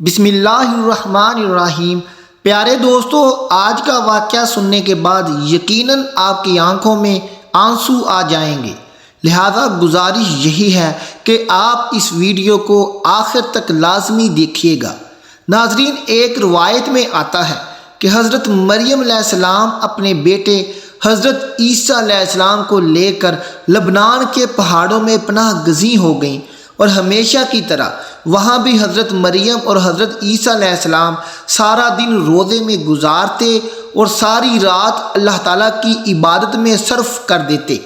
بسم اللہ الرحمن الرحیم۔ پیارے دوستو، آج کا واقعہ سننے کے بعد یقیناً آپ کی آنکھوں میں آنسو آ جائیں گے، لہذا گزارش یہی ہے کہ آپ اس ویڈیو کو آخر تک لازمی دیکھیے گا۔ ناظرین، ایک روایت میں آتا ہے کہ حضرت مریم علیہ السلام اپنے بیٹے حضرت عیسیٰ علیہ السلام کو لے کر لبنان کے پہاڑوں میں پناہ گزین ہو گئیں، اور ہمیشہ کی طرح وہاں بھی حضرت مریم اور حضرت عیسیٰ علیہ السلام سارا دن روزے میں گزارتے اور ساری رات اللہ تعالیٰ کی عبادت میں صرف کر دیتے،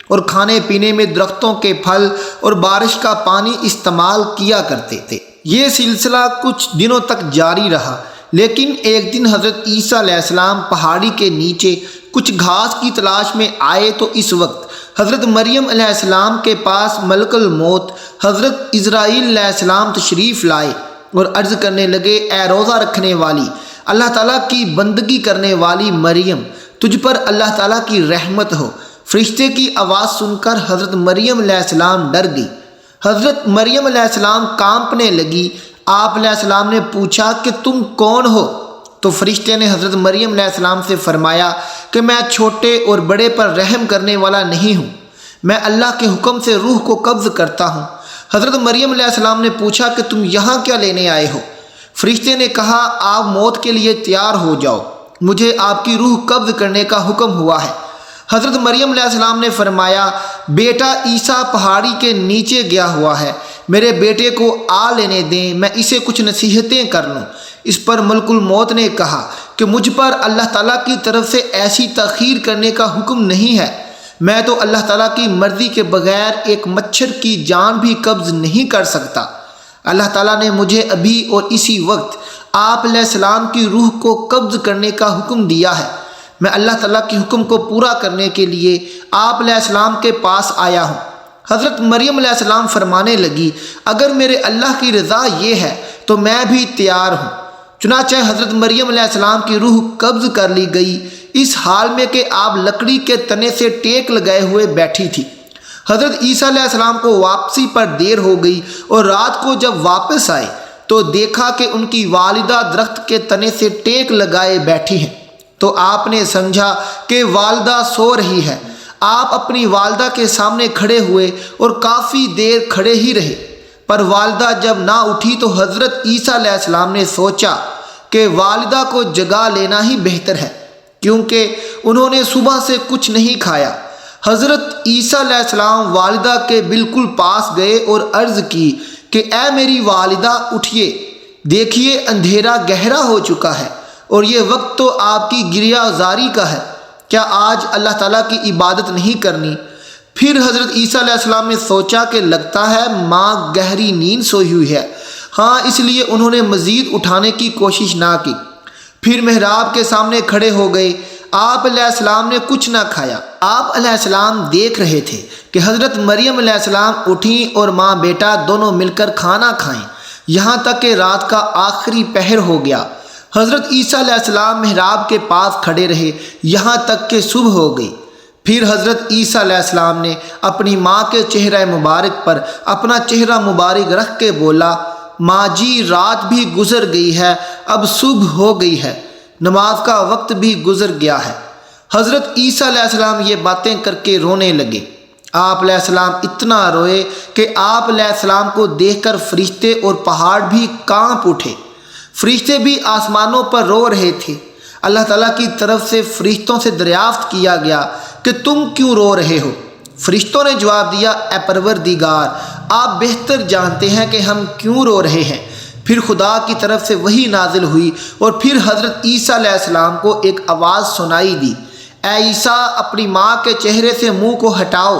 اور کھانے پینے میں درختوں کے پھل اور بارش کا پانی استعمال کیا کرتے تھے۔ یہ سلسلہ کچھ دنوں تک جاری رہا، لیکن ایک دن حضرت عیسیٰ علیہ السلام پہاڑی کے نیچے کچھ گھاس کی تلاش میں آئے تو اس وقت حضرت مریم علیہ السلام کے پاس ملک الموت حضرت عزرائیل علیہ السلام تشریف لائے اور عرض کرنے لگے، اے روزہ رکھنے والی، اللہ تعالیٰ کی بندگی کرنے والی مریم، تجھ پر اللہ تعالیٰ کی رحمت ہو۔ فرشتے کی آواز سن کر حضرت مریم علیہ السلام ڈر گئی۔ حضرت مریم علیہ السلام کانپنے لگی۔ آپ علیہ السلام نے پوچھا کہ تم کون ہو؟ تو فرشتے نے حضرت مریم علیہ السلام سے فرمایا کہ میں چھوٹے اور بڑے پر رحم کرنے والا نہیں ہوں، میں اللہ کے حکم سے روح کو قبض کرتا ہوں۔ حضرت مریم علیہ السلام نے پوچھا کہ تم یہاں کیا لینے آئے ہو؟ فرشتے نے کہا، آپ موت کے لیے تیار ہو جاؤ، مجھے آپ کی روح قبض کرنے کا حکم ہوا ہے۔ حضرت مریم علیہ السلام نے فرمایا، بیٹا عیسیٰ پہاڑی کے نیچے گیا ہوا ہے، میرے بیٹے کو آ لینے دیں، میں اسے کچھ نصیحتیں کر لوں۔ اس پر ملک الموت نے کہا کہ مجھ پر اللہ تعالیٰ کی طرف سے ایسی تاخیر کرنے کا حکم نہیں ہے، میں تو اللہ تعالیٰ کی مرضی کے بغیر ایک مچھر کی جان بھی قبض نہیں کر سکتا۔ اللہ تعالیٰ نے مجھے ابھی اور اسی وقت آپ علیہ السلام کی روح کو قبض کرنے کا حکم دیا ہے، میں اللہ تعالیٰ کے حکم کو پورا کرنے کے لیے آپ علیہ السلام کے پاس آیا ہوں۔ حضرت مریم علیہ السلام فرمانے لگی، اگر میرے اللہ کی رضا یہ ہے تو میں بھی تیار ہوں۔ چنانچہ حضرت مریم علیہ السلام کی روح قبض کر لی گئی، اس حال میں کہ آپ لکڑی کے تنے سے ٹیک لگائے ہوئے بیٹھی تھی۔ حضرت عیسیٰ علیہ السلام کو واپسی پر دیر ہو گئی، اور رات کو جب واپس آئے تو دیکھا کہ ان کی والدہ درخت کے تنے سے ٹیک لگائے بیٹھی ہیں، تو آپ نے سمجھا کہ والدہ سو رہی ہے۔ آپ اپنی والدہ کے سامنے کھڑے ہوئے اور کافی دیر کھڑے ہی رہے، پر والدہ جب نہ اٹھی تو حضرت عیسیٰ علیہ السلام نے سوچا کہ والدہ کو جگا لینا ہی بہتر ہے، کیونکہ انہوں نے صبح سے کچھ نہیں کھایا۔ حضرت عیسیٰ علیہ السلام والدہ کے بالکل پاس گئے اور عرض کی کہ اے میری والدہ، اٹھیے، دیکھیے اندھیرا گہرا ہو چکا ہے اور یہ وقت تو آپ کی گریہ زاری کا ہے، کیا آج اللہ تعالیٰ کی عبادت نہیں کرنی؟ پھر حضرت عیسیٰ علیہ السلام نے سوچا کہ لگتا ہے ماں گہری نیند سوئی ہوئی ہے، ہاں، اس لیے انہوں نے مزید اٹھانے کی کوشش نہ کی۔ پھر محراب کے سامنے کھڑے ہو گئے۔ آپ علیہ السلام نے کچھ نہ کھایا۔ آپ علیہ السلام دیکھ رہے تھے کہ حضرت مریم علیہ السلام اٹھیں اور ماں بیٹا دونوں مل کر کھانا کھائیں، یہاں تک کہ رات کا آخری پہر ہو گیا۔ حضرت عیسیٰ علیہ السلام محراب کے پاس کھڑے رہے یہاں تک کہ صبح ہو گئی۔ پھر حضرت عیسیٰ علیہ السلام نے اپنی ماں کے چہرہ مبارک پر اپنا چہرہ مبارک رکھ کے بولا، ماں جی، رات بھی گزر گئی ہے، اب صبح ہو گئی ہے، نماز کا وقت بھی گزر گیا ہے۔ حضرت عیسیٰ علیہ السلام یہ باتیں کر کے رونے لگے۔ آپ علیہ السلام اتنا روئے کہ آپ علیہ السلام کو دیکھ کر فرشتے اور پہاڑ بھی کانپ اٹھے۔ فرشتے بھی آسمانوں پر رو رہے تھے۔ اللہ تعالیٰ کی طرف سے فرشتوں سے دریافت کیا گیا کہ تم کیوں رو رہے ہو؟ فرشتوں نے جواب دیا، اے پروردگار، آپ بہتر جانتے ہیں کہ ہم کیوں رو رہے ہیں۔ پھر خدا کی طرف سے وحی نازل ہوئی اور پھر حضرت عیسیٰ علیہ السلام کو ایک آواز سنائی دی، اے عیسیٰ، اپنی ماں کے چہرے سے منہ کو ہٹاؤ۔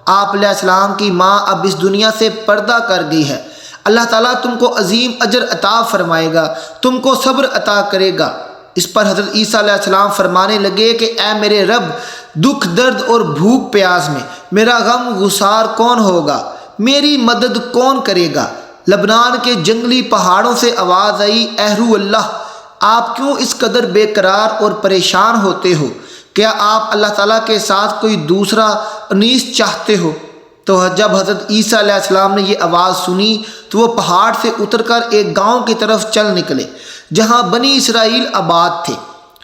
آپ علیہ السلام کی ماں اب اس دنیا سے پردہ کر گئی ہے، اللہ تعالیٰ تم کو عظیم اجر عطا فرمائے گا، تم کو صبر عطا کرے گا۔ اس پر حضرت عیسیٰ علیہ السلام فرمانے لگے کہ اے میرے رب، دکھ درد اور بھوک پیاس میں میرا غم گسار کون ہوگا؟ میری مدد کون کرے گا؟ لبنان کے جنگلی پہاڑوں سے آواز آئی، اے روح اللہ، آپ کیوں اس قدر بے قرار اور پریشان ہوتے ہو؟ کیا آپ اللہ تعالیٰ کے ساتھ کوئی دوسرا انیس چاہتے ہو؟ تو جب حضرت عیسیٰ علیہ السلام نے یہ آواز سنی تو وہ پہاڑ سے اتر کر ایک گاؤں کی طرف چل نکلے جہاں بنی اسرائیل آباد تھے۔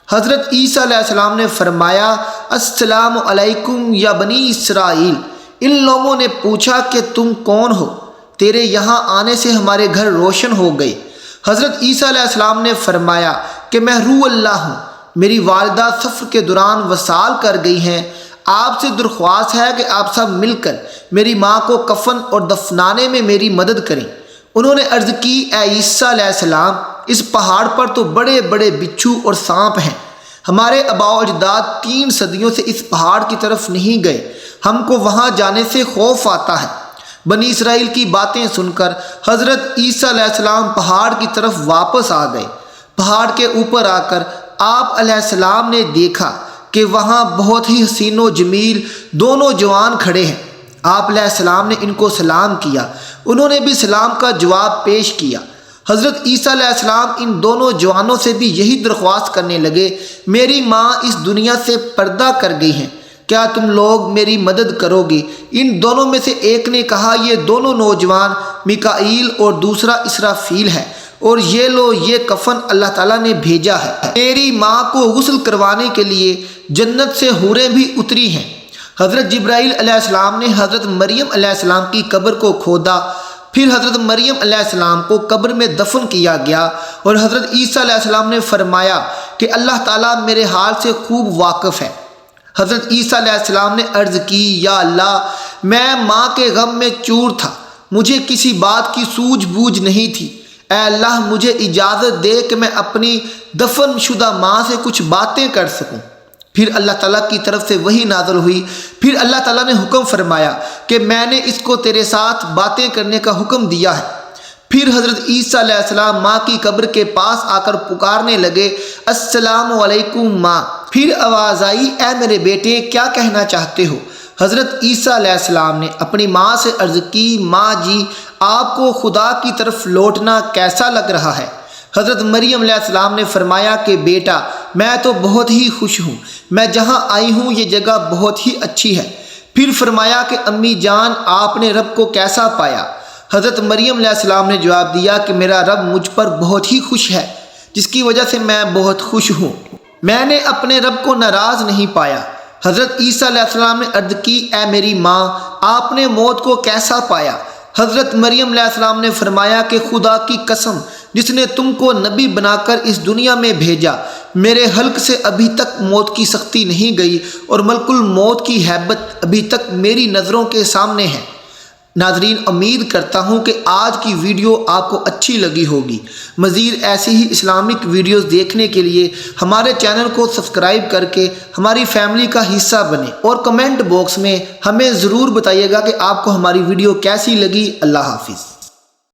حضرت عیسیٰ علیہ السلام نے فرمایا، السلام علیکم یا بنی اسرائیل۔ ان لوگوں نے پوچھا کہ تم کون ہو؟ تیرے یہاں آنے سے ہمارے گھر روشن ہو گئے۔ حضرت عیسیٰ علیہ السلام نے فرمایا کہ میں روح اللہ ہوں، میری والدہ سفر کے دوران وصال کر گئی ہیں، آپ سے درخواست ہے کہ آپ سب مل کر میری ماں کو کفن اور دفنانے میں میری مدد کریں۔ انہوں نے عرض کی، اے عیسیٰ علیہ السلام، اس پہاڑ پر تو بڑے بڑے بچھو اور سانپ ہیں، ہمارے آباء و اجداد 3 صدیوں سے اس پہاڑ کی طرف نہیں گئے، ہم کو وہاں جانے سے خوف آتا ہے۔ بنی اسرائیل کی باتیں سن کر حضرت عیسیٰ علیہ السلام پہاڑ کی طرف واپس آ گئے۔ پہاڑ کے اوپر آ کر آپ علیہ السلام نے دیکھا کہ وہاں بہت ہی حسین و جمیل دونوں جوان کھڑے ہیں۔ آپ علیہ السلام نے ان کو سلام کیا، انہوں نے بھی سلام کا جواب پیش کیا۔ حضرت عیسیٰ علیہ السلام ان دونوں جوانوں سے بھی یہی درخواست کرنے لگے، میری ماں اس دنیا سے پردہ کر گئی ہیں، کیا تم لوگ میری مدد کرو گے؟ ان دونوں میں سے ایک نے کہا، یہ دونوں نوجوان میکائیل اور دوسرا اسرافیل ہے، اور یہ لو یہ کفن اللہ تعالیٰ نے بھیجا ہے، میری ماں کو غسل کروانے کے لیے جنت سے حوریں بھی اتری ہیں۔ حضرت جبرائیل علیہ السلام نے حضرت مریم علیہ السلام کی قبر کو کھودا، پھر حضرت مریم علیہ السلام کو قبر میں دفن کیا گیا، اور حضرت عیسیٰ علیہ السلام نے فرمایا کہ اللہ تعالیٰ میرے حال سے خوب واقف ہے۔ حضرت عیسیٰ علیہ السلام نے عرض کی، یا اللہ، میں ماں کے غم میں چور تھا، مجھے کسی بات کی سوجھ بوجھ نہیں تھی، اے اللہ مجھے اجازت دے کہ میں اپنی دفن شدہ ماں سے کچھ باتیں کر سکوں۔ پھر اللہ تعالیٰ کی طرف سے وحی نازل ہوئی، پھر اللہ تعالیٰ نے حکم فرمایا کہ میں نے اس کو تیرے ساتھ باتیں کرنے کا حکم دیا ہے۔ پھر حضرت عیسیٰ علیہ السلام ماں کی قبر کے پاس آ کر پکارنے لگے، السلام علیکم ماں۔ پھر آواز آئی، اے میرے بیٹے کیا کہنا چاہتے ہو؟ حضرت عیسیٰ علیہ السلام نے اپنی ماں سے عرض کی، ماں جی آپ کو خدا کی طرف لوٹنا کیسا لگ رہا ہے؟ حضرت مریم علیہ السلام نے فرمایا کہ بیٹا میں تو بہت ہی خوش ہوں، میں جہاں آئی ہوں یہ جگہ بہت ہی اچھی ہے۔ پھر فرمایا کہ امی جان آپ نے رب کو کیسا پایا؟ حضرت مریم علیہ السلام نے جواب دیا کہ میرا رب مجھ پر بہت ہی خوش ہے، جس کی وجہ سے میں بہت خوش ہوں، میں نے اپنے رب کو ناراض نہیں پایا۔ حضرت عیسیٰ علیہ السلام نے عرض کی، اے میری ماں آپ نے موت کو کیسا پایا؟ حضرت مریم علیہ السلام نے فرمایا کہ خدا کی قسم جس نے تم کو نبی بنا کر اس دنیا میں بھیجا، میرے حلق سے ابھی تک موت کی سختی نہیں گئی، اور ملک الموت کی ہیبت ابھی تک میری نظروں کے سامنے ہے۔ ناظرین امید کرتا ہوں کہ آج کی ویڈیو آپ کو اچھی لگی ہوگی۔ مزید ایسی ہی اسلامک ویڈیوز دیکھنے کے لیے ہمارے چینل کو سبسکرائب کر کے ہماری فیملی کا حصہ بنیں، اور کمنٹ باکس میں ہمیں ضرور بتائیے گا کہ آپ کو ہماری ویڈیو کیسی لگی۔ اللہ حافظ۔